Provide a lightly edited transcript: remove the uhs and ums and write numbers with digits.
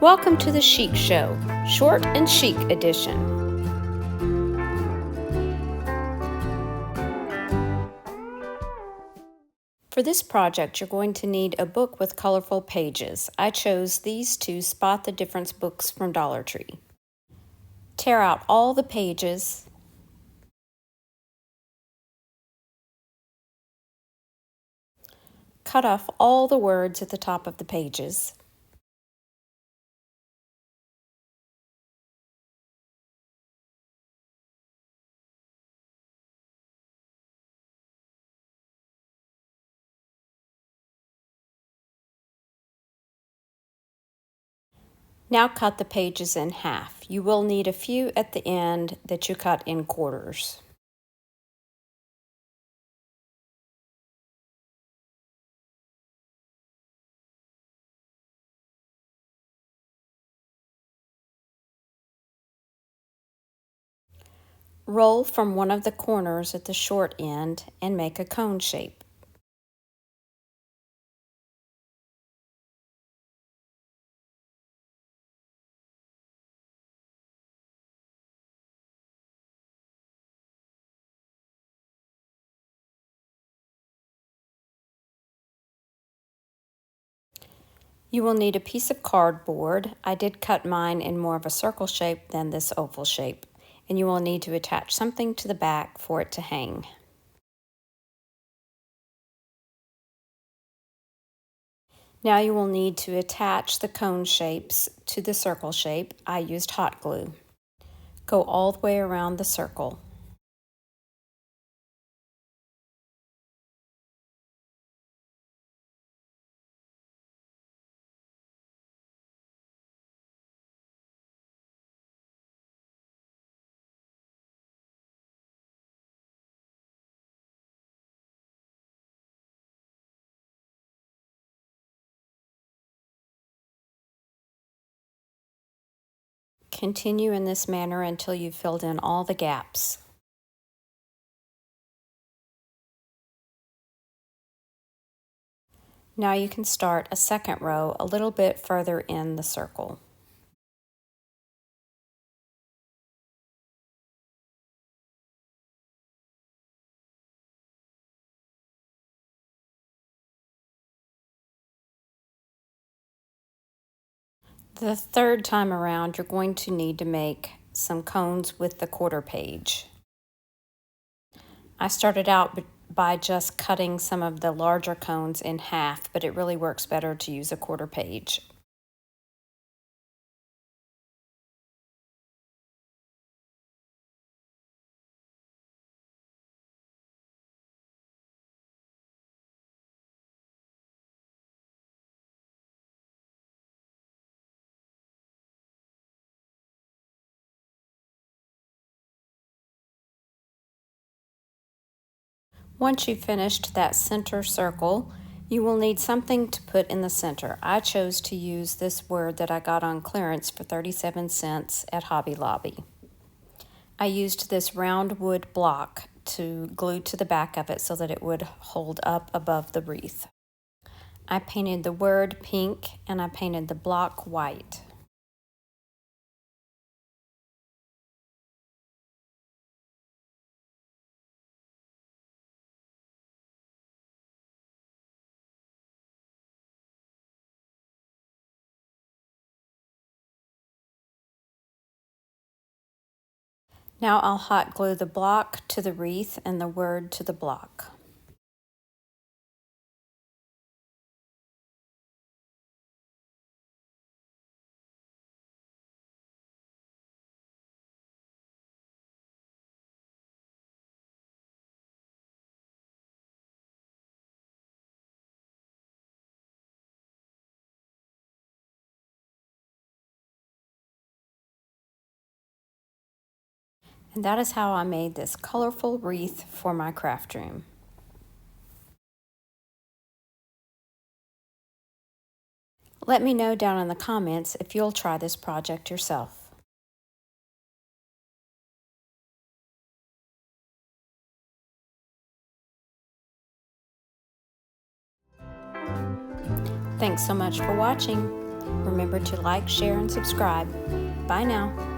Welcome to the Chic Show, short and chic edition. For this project, you're going to need a book with colorful pages. I chose these two Spot the Difference books from Dollar Tree. Tear out all the pages. Cut off all the words at the top of the pages. Now cut the pages in half. You will need a few at the end that you cut in quarters. Roll from one of the corners at the short end and make a cone shape. You will need a piece of cardboard. I did cut mine in more of a circle shape than this oval shape. And you will need to attach something to the back for it to hang. Now you will need to attach the cone shapes to the circle shape. I used hot glue. Go all the way around the circle. Continue in this manner until you've filled in all the gaps. Now you can start a second row a little bit further in the circle. The third time around, you're going to need to make some cones with the quarter page. I started out by just cutting some of the larger cones in half, but it really works better to use a quarter page. Once you've finished that center circle, you will need something to put in the center. I chose to use this word that I got on clearance for 37 cents at Hobby Lobby. I used this round wood block to glue to the back of it so that it would hold up above the wreath. I painted the word pink and I painted the block white. Now I'll hot glue the block to the wreath and the word to the block. And that is how I made this colorful wreath for my craft room. Let me know down in the comments if you'll try this project yourself. Thanks so much for watching. Remember to like, share, and subscribe. Bye now.